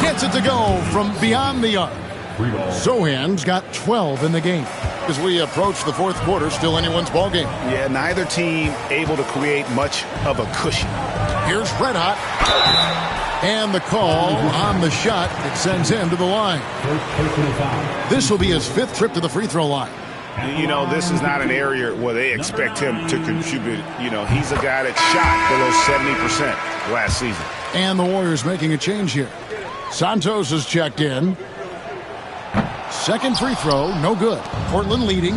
Gets it to go from beyond the arc. Sohan's got 12 in the game. As we approach the fourth quarter, still anyone's ball game. Yeah, neither team able to create much of a cushion. Here's Red Hot. And the call on the shot that sends him to the line. This will be his 5th trip to the free throw line. You know, this is not an area where they expect him to contribute. You know, he's a guy that shot below 70% last season. And the Warriors making a change here. Santos is checked in. Second free throw, no good. Portland leading.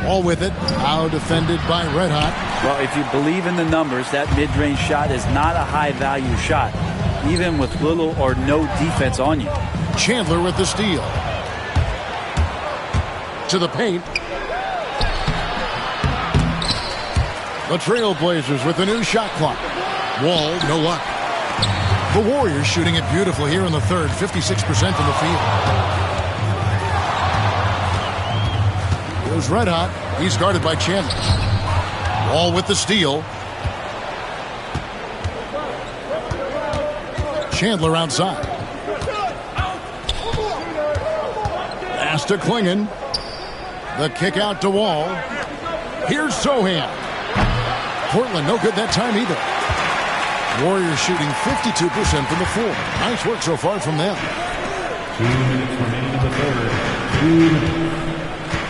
All with it. Now defended by Red Hot. Well, if you believe in the numbers, that mid-range shot is not a high-value shot, even with little or no defense on you. Chandler with the steal. To the paint. The Trailblazers with a new shot clock. Wall, no luck. The Warriors shooting it beautifully here in the third, 56% from the field. Here's Red Hot. He's guarded by Chandler. Wall with the steal. Chandler outside. Pass to Klingon. The kick out to Wall. Here's Sohan. Portland no good that time either. Warriors shooting 52% from the floor. Nice work so far from them. 2 minutes remaining in the third.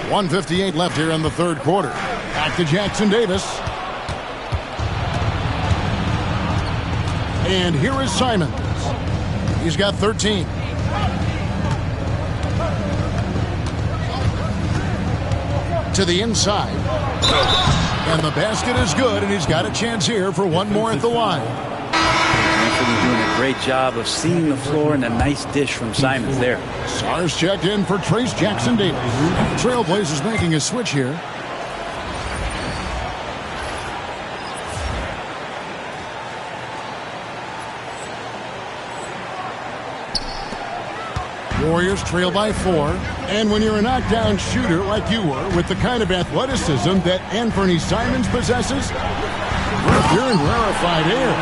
1:58 left here in the third quarter. Back to Jackson Davis. And here is Simons. He's got 13. To the inside. And the basket is good, and he's got a chance here for one more at the line. Anthony doing a great job of seeing the floor, and a nice dish from Simons there. Sars checked in for Trace Jackson Davis. Trailblazers making a switch here. Warriors trail by 4. And when you're a knockdown shooter like you were, with the kind of athleticism that Anthony Simons possesses, you're in rarefied air.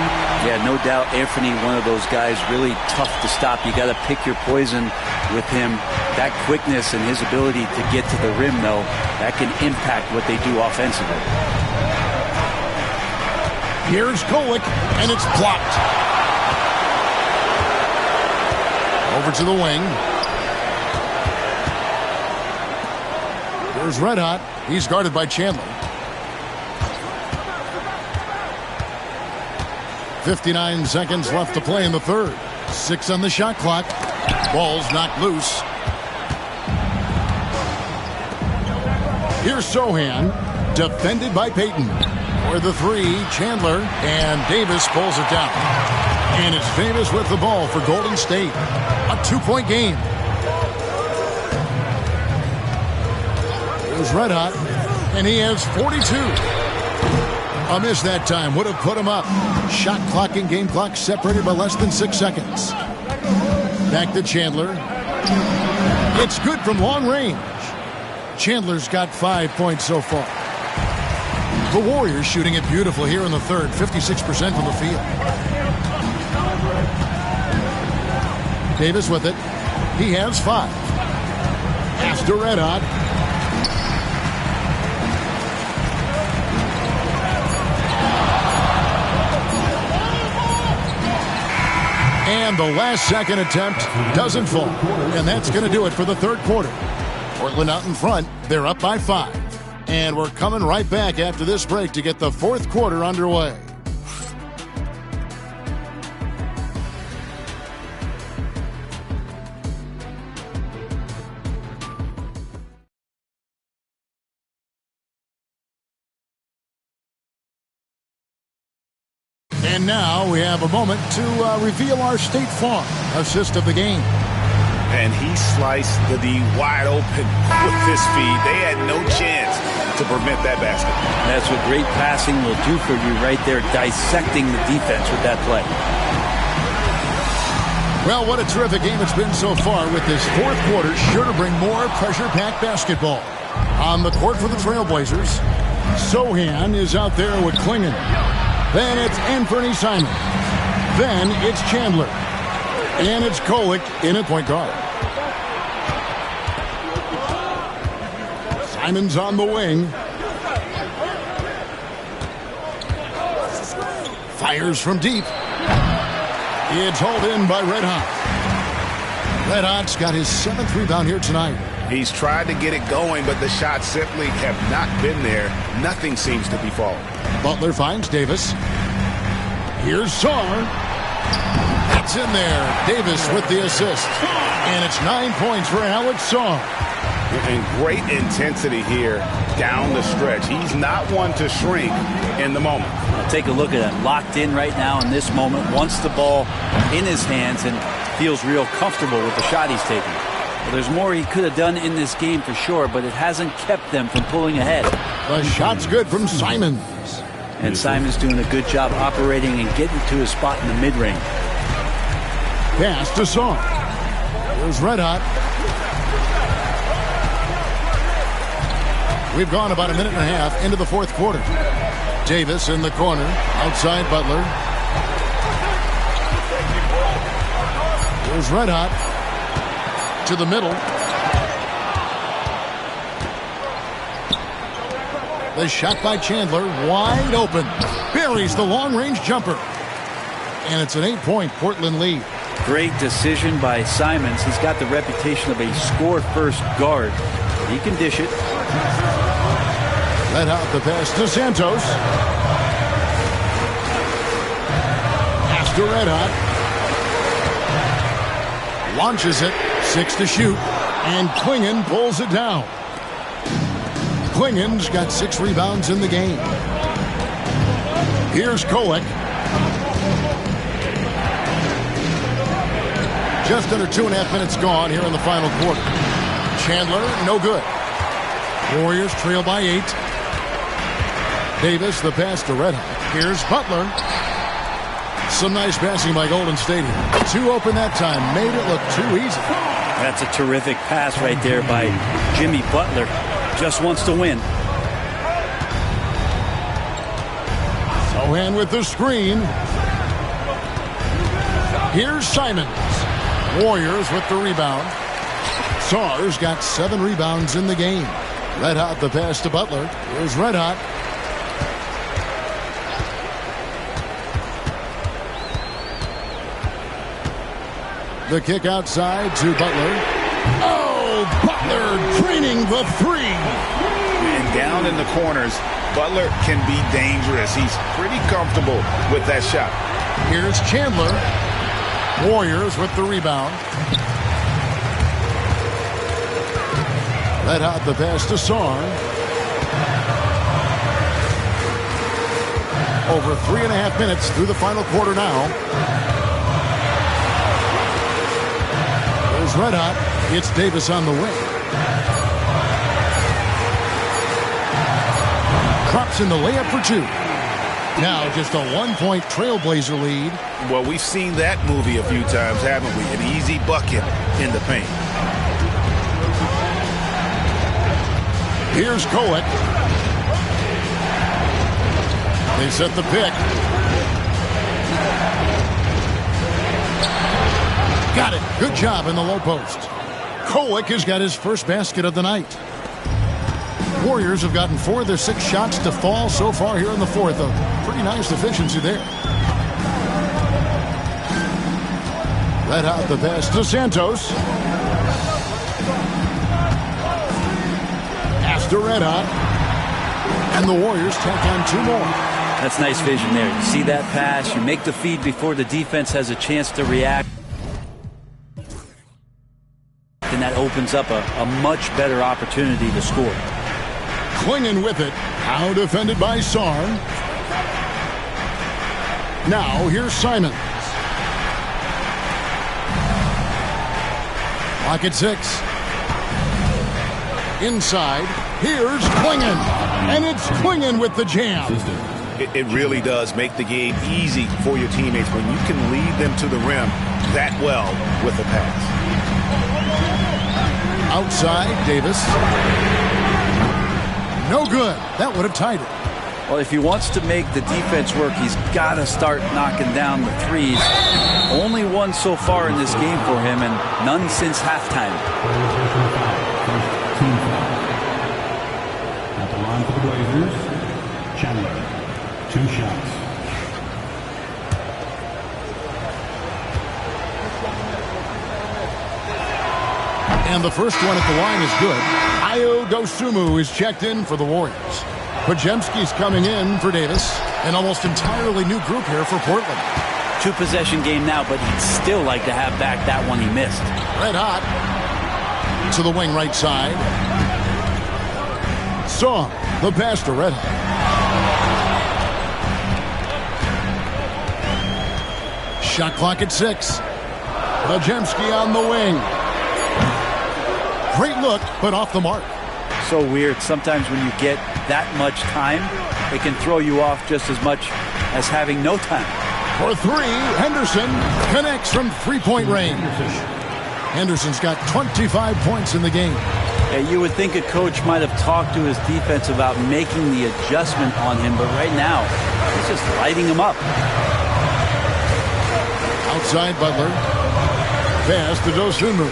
Yeah, no doubt Anthony, one of those guys really tough to stop. You got to pick your poison with him. That quickness and his ability to get to the rim, though, that can impact what they do offensively. Here's Kolek, and it's blocked. Over to the wing. Here's Red Hot. He's guarded by Chandler. 59 seconds left to play in the third. 6 on the shot clock. Ball's knocked loose. Here's Sohan. Defended by Payton. For the 3, Chandler. And Davis pulls it down. And it's Davis with the ball for Golden State. A 2-point game. Here's Red Hot. And he has 42. A miss that time would have put him up. Shot clock and game clock separated by less than 6 seconds. Back to Chandler. It's good from long range. Chandler's got 5 points so far. The Warriors shooting it beautiful here in the third, 56% from the field. Davis with it. He has 5. Pass to Red Hot. And the last second attempt doesn't fall. And that's going to do it for the third quarter. Portland out in front. They're up by 5. And we're coming right back after this break to get the fourth quarter underway. And now we have a moment to reveal our State Farm assist of the game. And he sliced the D wide open with his feed. They had no chance to prevent that basket. That's what great passing will do for you right there, dissecting the defense with that play. Well, what a terrific game it's been so far, with this fourth quarter sure to bring more pressure-packed basketball. On the court for the Trailblazers, Sohan is out there with Klingon. Then it's Anthony Simon. Then it's Chandler. And it's Kolek in at point guard. Simon's on the wing. Fires from deep. It's hauled in by Red Hot. Red Hot's got his 7th rebound here tonight. He's tried to get it going, but the shots simply have not been there. Nothing seems to be falling. Butler finds Davis. Here's Sarr. That's in there. Davis with the assist. And it's 9 points for Alex Sarr. And great intensity here down the stretch. He's not one to shrink in the moment. Now take a look at him. Locked in right now in this moment. Wants the ball in his hands and feels real comfortable with the shot he's taking. Well, there's more he could have done in this game for sure, but it hasn't kept them from pulling ahead. The shot's good from Simons. And Simon's doing a good job operating and getting to his spot in the mid-range. Pass to Sarr. There's Red Hot. We've gone about a minute and a half into the fourth quarter. Davis in the corner, outside Butler. There's Red Hot to the middle. The shot by Chandler, wide open. Buries the long-range jumper. And it's an 8-point Portland lead. Great decision by Simons. He's got the reputation of a score-first guard. He can dish it. Let out the pass to Santos. Pass to Red Hot. Launches it. 6 to shoot. And Klingon pulls it down. Klingon's got 6 rebounds in the game. Here's Kolek. Just under 2.5 minutes gone here in the final quarter. Chandler, no good. Warriors trail by 8. Davis, the pass to Red Hot. Here's Butler. Some nice passing by Golden State here. 2 open that time. Made it look too easy. That's a terrific pass right there by Jimmy Butler. Just wants to win. Sohan with the screen. Here's Simons. Warriors with the rebound. Sarr's got 7 rebounds in the game. Red Hot the pass to Butler. Here's Red Hot. The kick outside to Butler. Oh, Butler draining the 3. And down in the corners, Butler can be dangerous. He's pretty comfortable with that shot. Here's Chandler. Warriors with the rebound. Red Hot the pass to Sarr. Over 3.5 minutes through the final quarter now. There's Red Hot. It's Davis on the wing. Drops in the layup for 2. Now just a 1-point Trailblazer lead. Well, we've seen that movie a few times, haven't we? An easy bucket in the paint. Here's Kolek. They set the pick. Got it. Good job in the low post. Kolek has got his first basket of the night. Warriors have gotten 4 of their 6 shots to fall so far here in the fourth. A pretty nice efficiency there. Red Hot the pass to Santos. Pass to Red Hot. And the Warriors tack on 2 more. That's nice vision there. You see that pass, you make the feed before the defense has a chance to react. And that opens up a much better opportunity to score. Klingon with it. Now defended by Sarr. Now here's Simons. Lock at 6. Inside, here's Klingon. And it's Klingon with the jam. It really does make the game easy for your teammates when you can lead them to the rim that well with the pass. Outside, Davis. No good. That would have tied it. Well, if he wants to make the defense work, he's got to start knocking down the threes. Only one so far in this game for him, and none since halftime. Team foul. At the line for the Blazers, Chandler. 2 shots. And the first one at the line is good. Ayo Dosunmu is checked in for the Warriors. Podziemski's coming in for Davis. An almost entirely new group here for Portland. 2-possession game now, but he'd still like to have back that one he missed. Red hot. To the wing right side. Song, the pass to Red hot. Shot clock at 6. Podziemski on the wing. Great look, but off the mark. So weird. Sometimes when you get that much time, it can throw you off just as much as having no time. For 3, Henderson connects from three-point range. Henderson's got 25 points in the game. Yeah, you would think a coach might have talked to his defense about making the adjustment on him, but right now, he's just lighting him up. Outside Butler. Pass to Dosunmu.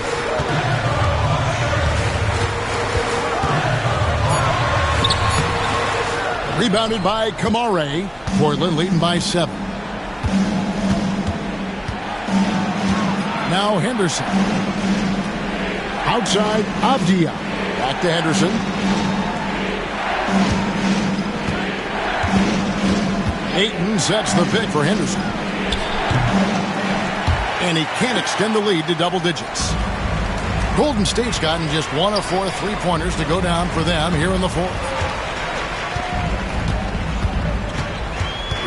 Rebounded by Kamare. Portland leading by 7. Now Henderson. Outside Avdia. Back to Henderson. Ayton sets the pick for Henderson. And he can't extend the lead to double digits. Golden State's gotten just 1 of 4 3-pointers to go down for them here in the 4th.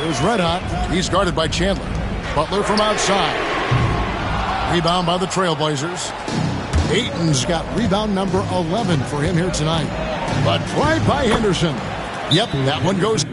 Here's Red Hot. He's guarded by Chandler. Butler from outside. Rebound by the Trailblazers. Ayton's got rebound number 11 for him here tonight. But right by Henderson. Yep, that one goes.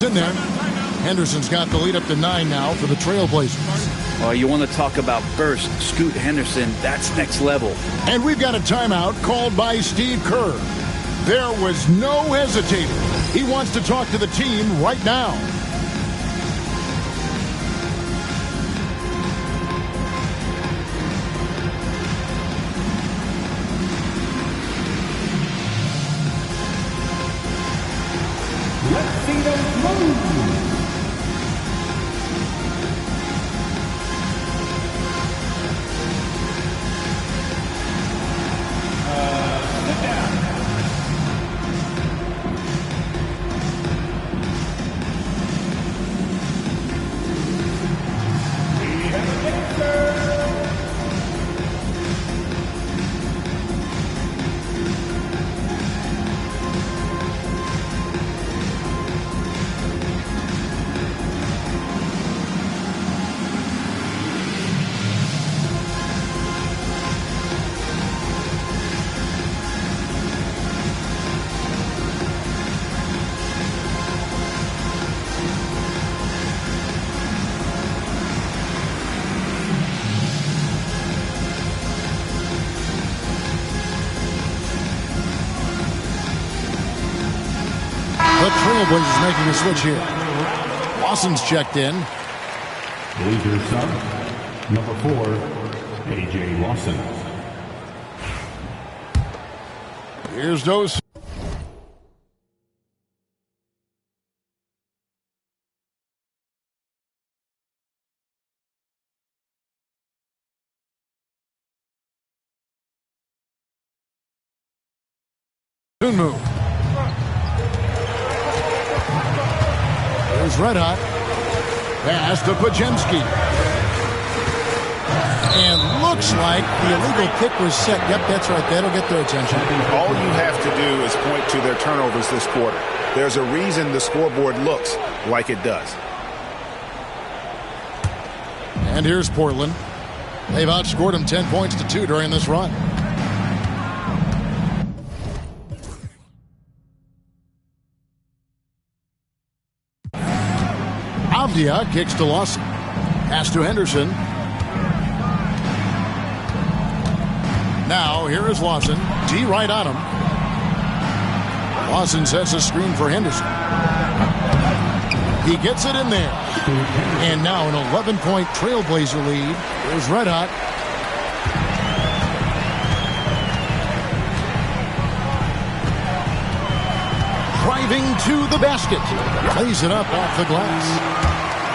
In there. Henderson's got the lead up to 9 now for the Trailblazers. Well, you want to talk about burst. Scoot Henderson, that's next level. And we've got a timeout called by Steve Kerr. There was no hesitating. He wants to talk to the team right now. Let's see them move. Sit down. We have a answer. The Trailblazers making a switch here. Lawson's checked in. Blazers sub, number 4, A.J. Lawson. Here's Dose. Soon move. Here's Red Hot. Pass to Pajemski. And looks like the illegal kick was set. Yep, that's right. That'll get their attention. All you have to do is point to their turnovers this quarter. There's a reason the scoreboard looks like it does. And here's Portland. They've outscored them 10 points to 2 during this run. Avdia kicks to Lawson. Pass to Henderson. Now, here is Lawson. D right on him. Lawson sets a screen for Henderson. He gets it in there. And now an 11-point Trailblazer lead. Here's Red Hot. Driving to the basket. Lays it up off the glass.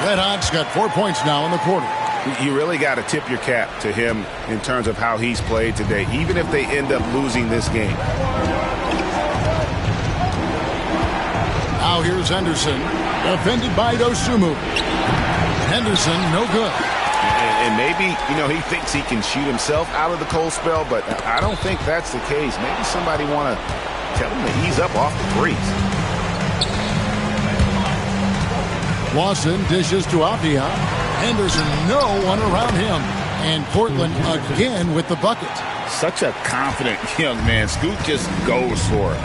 Red Hot's got 4 points now in the quarter. You really got to tip your cap to him in terms of how he's played today, even if they end up losing this game. Now here's Henderson, defended by Dosumu. Henderson, no good. And maybe, he thinks he can shoot himself out of the cold spell, but I don't think that's the case. Maybe somebody want to tell him to ease up off the threes. Lawson dishes to Avdia. Henderson, no one around him. And Portland again with the bucket. Such a confident young man. Scoot just goes for it.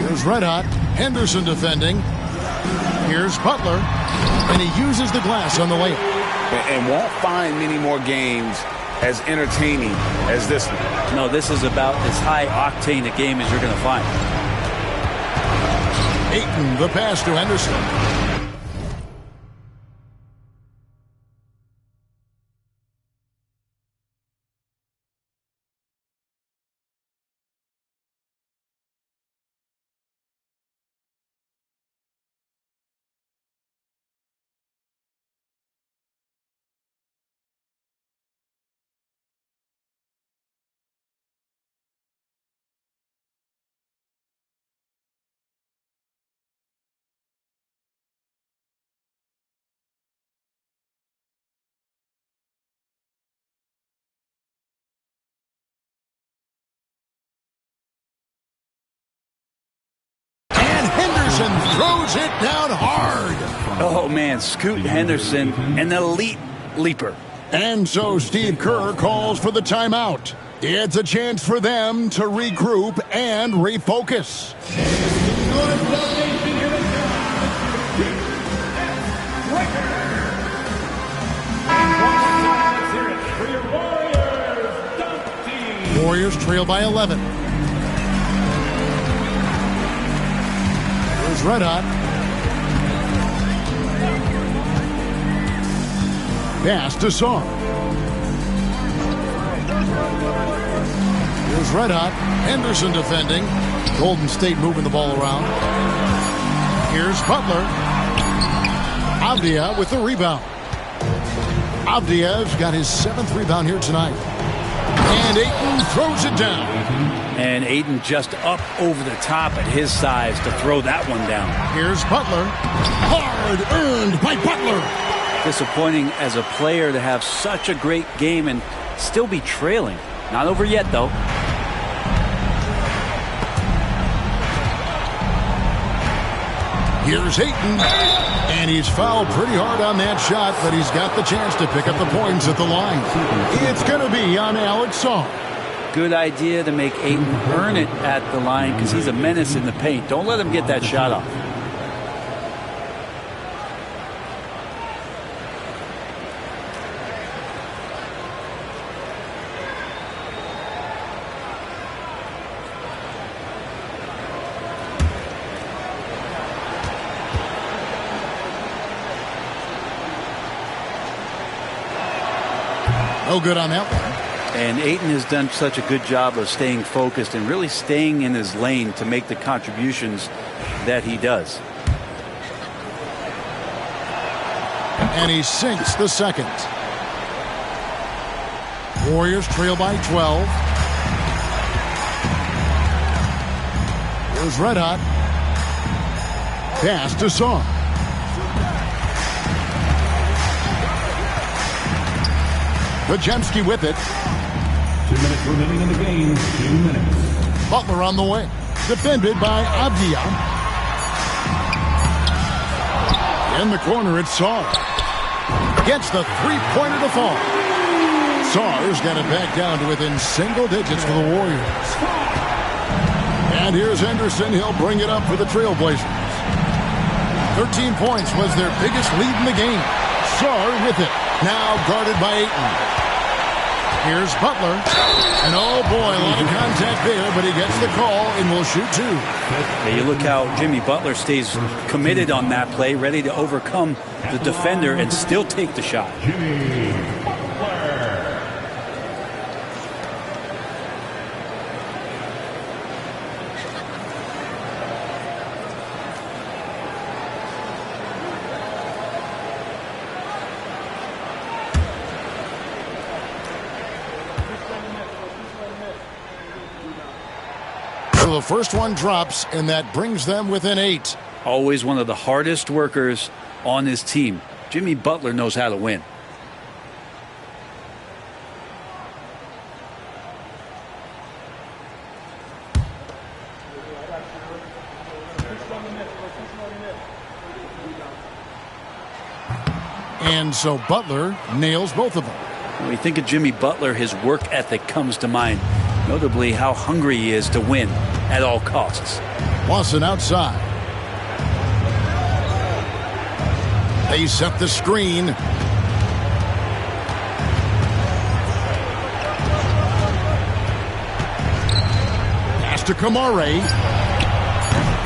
Here's Red Hot. Henderson defending. Here's Butler. And he uses the glass on the layup. And won't find many more games as entertaining as this one. No, this is about as high-octane a game as you're going to find. Ayton, the pass to Henderson. Henderson throws it down hard. Oh, man, Scoot Henderson, an elite leaper. And so Steve Kerr calls for the timeout. It's a chance for them to regroup and refocus. Warriors trail by 11. Here's Red Hot. Pass to Sar. Here's Red Hot. Henderson defending. Golden State moving the ball around. Here's Butler. Avdia with the rebound. Avdia's got his 7th rebound here tonight. And Ayton throws it down. And Ayton just up over the top at his size to throw that one down. Here's Butler. Hard earned by Butler. Disappointing as a player to have such a great game and still be trailing. Not over yet, though. Here's Ayton. And he's fouled pretty hard on that shot, but he's got the chance to pick up the points at the line. It's going to be on Alex Sar. Good idea to make Ayton earn it at the line because he's a menace in the paint. Don't let him get that shot off. No good on that one. And Ayton has done such a good job of staying focused and really staying in his lane to make the contributions that he does. And he sinks the second. Warriors trail by 12. Here's Red Hot. Pass to Sar. Pajemski with it. 2 minutes remaining in the game. 2 minutes. Butler on the way. Defended by Avdia. In the corner, it's Sar. Gets the three-pointer to fall. Sar's got it back down to within single digits for the Warriors. And here's Henderson. He'll bring it up for the Trailblazers. 13 points was their biggest lead in the game. Sar with it. Now guarded by Ayton. Here's Butler. And oh boy, a lot of contact there, but he gets the call and will shoot two. Yeah, you look how Jimmy Butler stays committed on that play, ready to overcome the defender and still take the shot. Jimmy Butler. So the first one drops, and that brings them within 8. Always one of the hardest workers on his team. Jimmy Butler knows how to win. And so Butler nails both of them. When you think of Jimmy Butler, his work ethic comes to mind. Notably how hungry he is to win at all costs. Lawson outside. They set the screen. Pass to Kamare.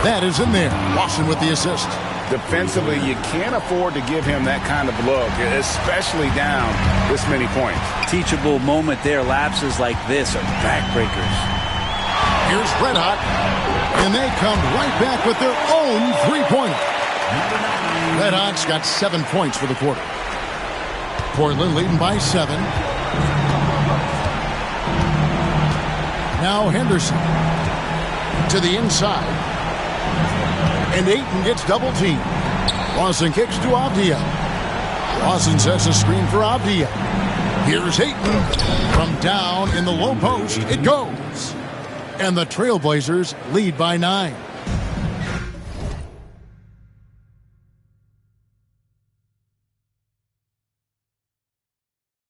That is in there. Lawson with the assist. Defensively, you can't afford to give him that kind of look, especially down this many points. Teachable moment there. Lapses like this are backbreakers. Here's Red Hot, and they come right back with their own three-pointer. Red Hot's got 7 points for the quarter. Portland leading by 7. Now Henderson to the inside. And Ayton gets double-teamed. Lawson kicks to Avdia. Lawson sets a screen for Avdia. Here's Ayton. From down in the low post, it goes. And the Trailblazers lead by 9.